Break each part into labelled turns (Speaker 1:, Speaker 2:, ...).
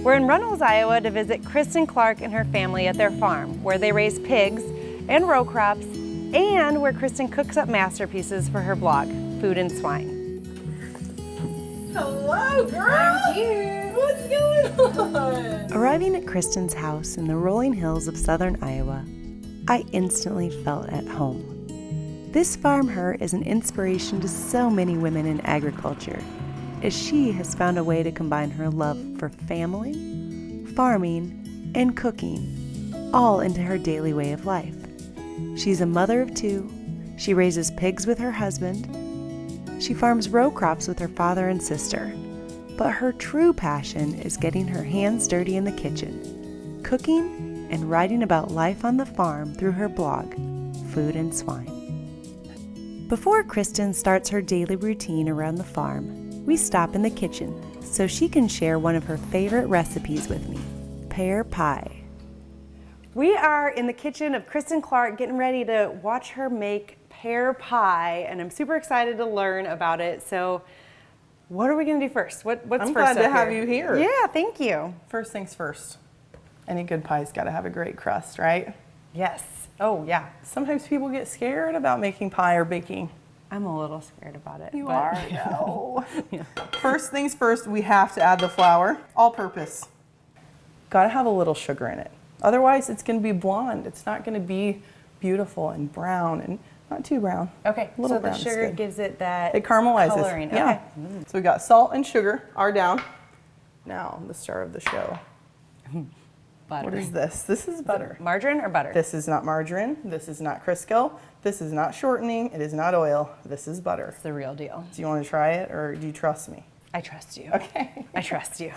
Speaker 1: We're in Runnels, Iowa to visit Kristen Clark and her family at their farm, where they raise pigs and row crops, and where Kristen cooks up masterpieces for her blog, Food and Swine.
Speaker 2: Hello, girl!
Speaker 1: I'm here.
Speaker 2: What's going on?
Speaker 1: Arriving at Kristen's house in the rolling hills of southern Iowa, I instantly felt at home. This FarmHer is an inspiration to so many women in agriculture, as she has found a way to combine her love for family, farming, and cooking, all into her daily way of life. She's a mother of 2, she raises pigs with her husband, she farms row crops with her father and sister, but her true passion is getting her hands dirty in the kitchen, cooking and writing about life on the farm through her blog, Food and Swine. Before Kristen starts her daily routine around the farm, we stop in the kitchen so she can share one of her favorite recipes with me, pear pie. We are in the kitchen of Kristen Clark getting ready to watch her make pear pie, and I'm super excited to learn about it. So what are we gonna do first? What's
Speaker 2: I'm
Speaker 1: first
Speaker 2: glad to
Speaker 1: up
Speaker 2: have
Speaker 1: here?
Speaker 2: you here.
Speaker 1: Yeah, thank you.
Speaker 2: First things first. Any good pie's got to have a great crust, right?
Speaker 1: Yes. Oh, yeah.
Speaker 2: Sometimes people get scared about making pie or baking.
Speaker 1: I'm a little scared about it.
Speaker 2: You
Speaker 1: but-
Speaker 2: are? No.
Speaker 1: Yeah.
Speaker 2: First things first, we have to add the flour, all purpose. Got to have a little sugar in it. Otherwise, it's going to be blonde. It's not going to be beautiful and brown and not too brown.
Speaker 1: Okay,
Speaker 2: A little
Speaker 1: so the
Speaker 2: brown is
Speaker 1: sugar
Speaker 2: good.
Speaker 1: gives it that
Speaker 2: It caramelizes.
Speaker 1: coloring.
Speaker 2: Yeah.
Speaker 1: Okay.
Speaker 2: So we got salt and sugar are down. Now, the star of the show.
Speaker 1: Butter.
Speaker 2: What is this? This is butter.
Speaker 1: Margarine or butter?
Speaker 2: This is not margarine. This is not Crisco. This is not shortening. It is not oil. This is butter.
Speaker 1: It's the real deal.
Speaker 2: Do you want to try it or do you trust me?
Speaker 1: I trust you.
Speaker 2: Okay.
Speaker 1: I trust you.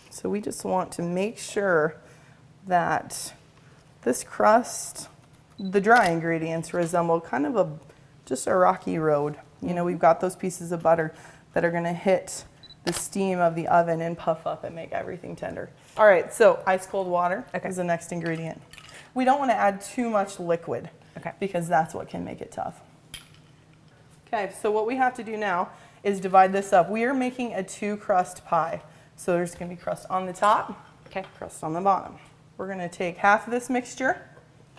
Speaker 2: So we just want to make sure that this crust, the dry ingredients resemble kind of just a rocky road. You know, we've got those pieces of butter that are going to hit the steam of the oven and puff up and make everything tender. All right, so ice cold water is the next ingredient. We don't want to add too much liquid because that's what can make it tough. Okay, so what we have to do now is divide this up. We are making a 2-crust pie. So there's going to be crust on the top, crust on the bottom. We're going to take half of this mixture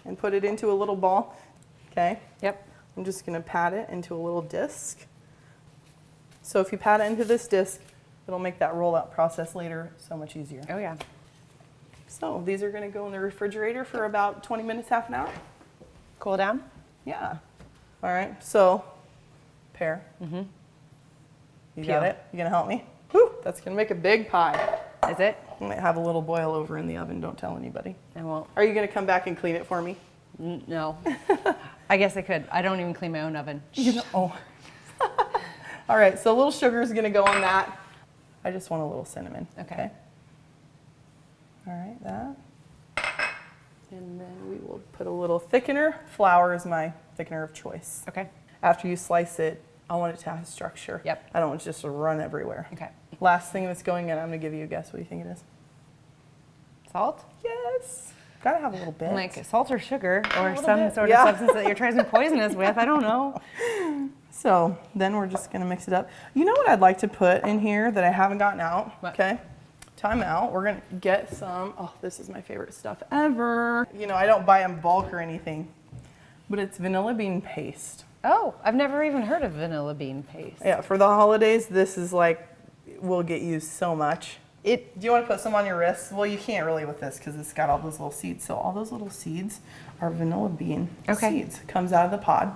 Speaker 2: and put it into a little ball. Okay?
Speaker 1: Yep.
Speaker 2: I'm just going to pat it into a little disc. So if you pat it into this disc, it'll make that rollout process later so much easier.
Speaker 1: Oh, yeah.
Speaker 2: So these are going to go in the refrigerator for about 20 minutes, half an hour.
Speaker 1: Cool down?
Speaker 2: Yeah. All right, so pear. Mm-hmm. You got it? You going to help me? Whew, that's going to make a big pie.
Speaker 1: Is it?
Speaker 2: I might have a little boil over in the oven. Don't tell anybody.
Speaker 1: I won't.
Speaker 2: Are you going to come back and clean it for me?
Speaker 1: No. I guess I could. I don't even clean my own oven.
Speaker 2: You know, oh. All right, so a little sugar is going to go on that. I just want a little cinnamon. Okay. All right, that. And then we will put a little thickener. Flour is my thickener of choice.
Speaker 1: Okay.
Speaker 2: After you slice it, I want it to have structure.
Speaker 1: Yep.
Speaker 2: I don't want it just to run everywhere.
Speaker 1: Okay.
Speaker 2: Last thing that's going in, I'm going to give you a guess. What do you think it is?
Speaker 1: Salt?
Speaker 2: Yes. Got to have a little bit.
Speaker 1: Like salt or sugar or
Speaker 2: little
Speaker 1: some
Speaker 2: bit.
Speaker 1: sort of substance that you're trying to poison us with. I don't know.
Speaker 2: So then we're just going to mix it up. You know what I'd like to put in here that I haven't gotten out?
Speaker 1: What?
Speaker 2: Okay. Time out. We're going to get some. Oh, this is my favorite stuff ever. You know, I don't buy in bulk or anything, but it's vanilla bean paste.
Speaker 1: Oh, I've never even heard of vanilla bean paste.
Speaker 2: Yeah, for the holidays, this is like, will get used so much. Do you want to put some on your wrists? Well, you can't really with this because it's got all those little seeds. So all those little seeds are vanilla bean seeds. Comes out of the pod.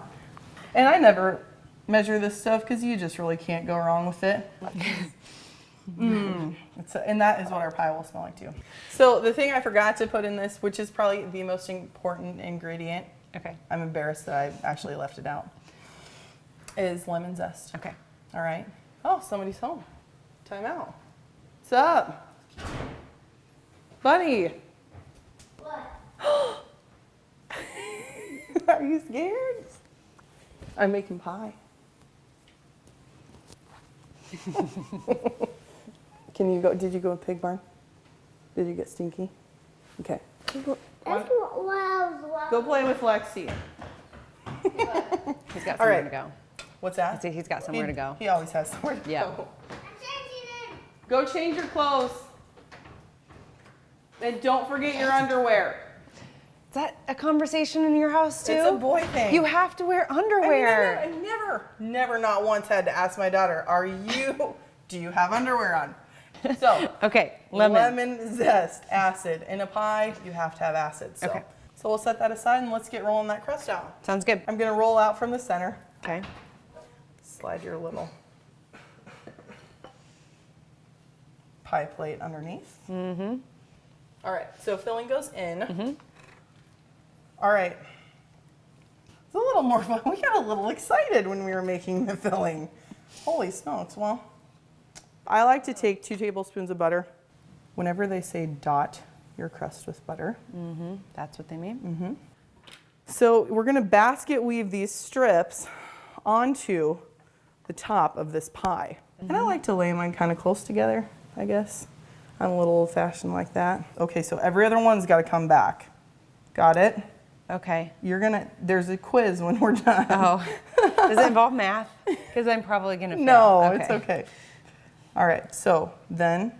Speaker 2: And I never measure this stuff because you just really can't go wrong with it. And that is what our pie will smell like too. So the thing I forgot to put in this, which is probably the most important ingredient, I'm embarrassed that I actually left it out, is lemon zest. Okay. All right. Oh, somebody's home. Time out. What's up? Buddy. What? Are you scared? I'm making pie. Can you go? Did you go to Pig Barn? Did you get stinky? Okay.
Speaker 3: That's what I was
Speaker 2: Go play with Lexi.
Speaker 1: He's got somewhere to go.
Speaker 2: What's that?
Speaker 1: He's got somewhere to go.
Speaker 2: He always has somewhere to
Speaker 1: Yeah.
Speaker 2: go. Go change your clothes. And don't forget your underwear.
Speaker 1: Is that a conversation in your house too?
Speaker 2: It's a boy thing.
Speaker 1: You have to wear underwear.
Speaker 2: I never not once had to ask my daughter, do you have underwear on? So,
Speaker 1: okay,
Speaker 2: lemon zest, acid. In a pie, you have to have acid. So,
Speaker 1: okay.
Speaker 2: So we'll set that aside and let's get rolling that crust out.
Speaker 1: Sounds good.
Speaker 2: I'm gonna roll out from the center.
Speaker 1: Okay.
Speaker 2: Slide your little pie plate underneath. Mm-hmm. All right, so filling goes in. Mm-hmm. All right. It's a little more fun. We got a little excited when we were making the filling. Holy smokes. Well, I like to take 2 tablespoons of butter. Whenever they say dot your crust with butter.
Speaker 1: Mm-hmm. That's what they mean?
Speaker 2: Mm-hmm. So we're gonna basket weave these strips onto the top of this pie. Mm-hmm. And I like to lay mine kind of close together, I guess. I'm a little old-fashioned like that. Okay, so every other one's gotta come back. Got it?
Speaker 1: Okay.
Speaker 2: There's a quiz when we're done.
Speaker 1: Oh, does it involve math? Because I'm probably gonna fail.
Speaker 2: No, okay. It's okay. All right, so then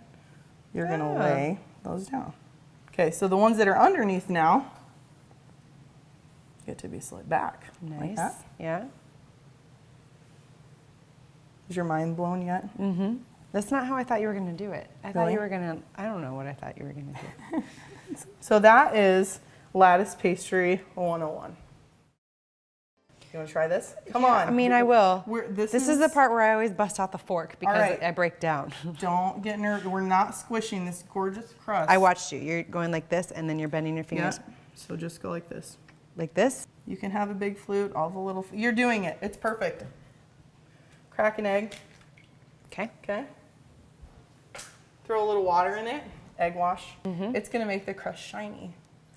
Speaker 2: you're gonna lay those down. Okay, so the ones that are underneath now get to be slid back.
Speaker 1: Nice.
Speaker 2: Like that.
Speaker 1: Yeah.
Speaker 2: Is your mind blown yet?
Speaker 1: Mm-hmm. That's not how I thought you were gonna do it. I thought
Speaker 2: Really?
Speaker 1: you were gonna, I don't know what I thought you were gonna do.
Speaker 2: So that is lattice pastry 101. You want to try this? Come on.
Speaker 1: I mean, I will.
Speaker 2: This
Speaker 1: is the part where I always bust out the fork because
Speaker 2: right.
Speaker 1: I break down.
Speaker 2: Don't get nervous. We're not squishing this gorgeous crust.
Speaker 1: I watched you. You're going like this and then you're bending your fingers.
Speaker 2: Yeah. So just go like this.
Speaker 1: Like this?
Speaker 2: You can have a big flute, all the little, you're doing it. It's perfect. Crack an egg.
Speaker 1: Okay.
Speaker 2: Okay. Throw a little water in it. Egg wash. Mm-hmm. It's going to make the crust shiny.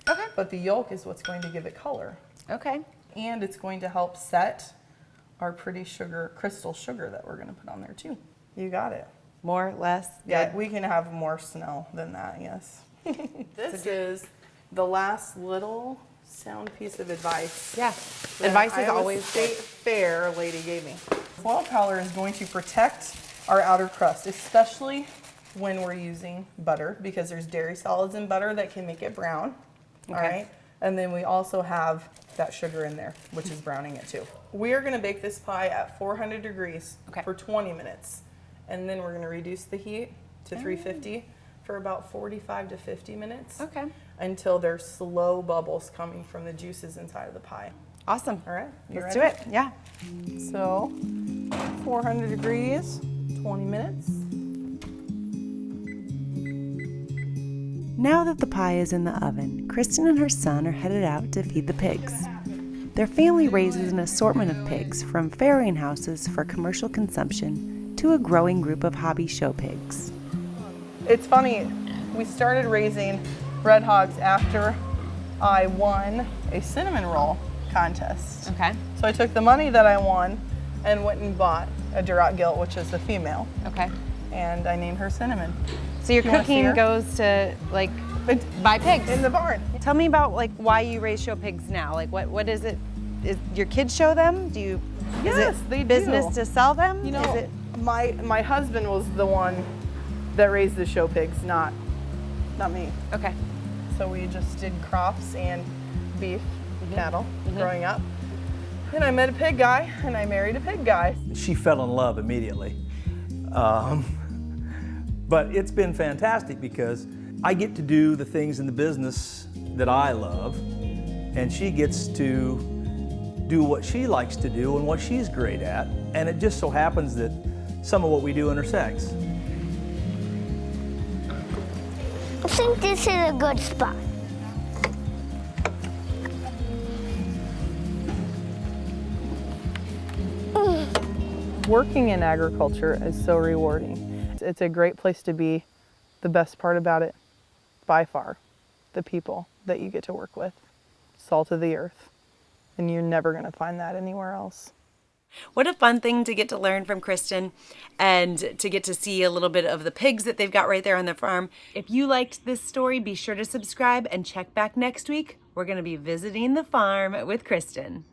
Speaker 1: Okay.
Speaker 2: But the yolk is what's going to give it color.
Speaker 1: Okay.
Speaker 2: And it's going to help set our pretty crystal sugar that we're going to put on there too. You got it.
Speaker 1: More, less?
Speaker 2: Yeah,
Speaker 1: good?
Speaker 2: we can have more snow than that, yes. This is the last little sound piece of advice.
Speaker 1: Yeah.
Speaker 2: that
Speaker 1: Advice is
Speaker 2: Iowa
Speaker 1: always
Speaker 2: State Fair lady gave me. Foil color is going to protect our outer crust, especially when we're using butter, because there's dairy solids in butter that can make it brown.
Speaker 1: Okay.
Speaker 2: All right. And then we also have that sugar in there, which is browning it too. We are going to bake this pie at 400 degrees for 20 minutes. And then we're going to reduce the heat to 350 for about 45 to 50 minutes.
Speaker 1: Okay.
Speaker 2: Until there's slow bubbles coming from the juices inside of the pie.
Speaker 1: Awesome.
Speaker 2: All right.
Speaker 1: Let's do it. Yeah.
Speaker 2: So 400 degrees, 20 minutes.
Speaker 1: Now that the pie is in the oven, Kristen and her son are headed out to feed the pigs. Their family raises an assortment of pigs, from farrowing houses for commercial consumption to a growing group of hobby show pigs.
Speaker 2: It's funny, we started raising red hogs after I won a cinnamon roll contest.
Speaker 1: Okay.
Speaker 2: So I took the money that I won and went and bought a Duroc gilt, which is a female,
Speaker 1: Okay.
Speaker 2: and I named her Cinnamon.
Speaker 1: So your
Speaker 2: You wanna see
Speaker 1: cooking
Speaker 2: her?
Speaker 1: goes to like buy pigs.
Speaker 2: In the barn.
Speaker 1: Tell me about like why you raise show pigs now. Like what is it? Is your kids show them? Do you?
Speaker 2: Yes,
Speaker 1: is it
Speaker 2: they
Speaker 1: business
Speaker 2: do.
Speaker 1: to sell them?
Speaker 2: You know,
Speaker 1: is it?
Speaker 2: my husband was the one that raised the show pigs, not me.
Speaker 1: Okay.
Speaker 2: So we just did crops and beef, cattle growing up. And I met a pig guy, and I married a pig guy.
Speaker 4: She fell in love immediately. But it's been fantastic because I get to do the things in the business that I love, and she gets to do what she likes to do and what she's great at, and it just so happens that some of what we do intersects.
Speaker 3: I think this is a good spot.
Speaker 2: Working in agriculture is so rewarding. It's a great place to be. The best part about it, by far, the people that you get to work with. Salt of the earth. And you're never going to find that anywhere else.
Speaker 1: What a fun thing to get to learn from Kristen and to get to see a little bit of the pigs that they've got right there on their farm. If you liked this story, be sure to subscribe and check back next week. We're going to be visiting the farm with Kristen.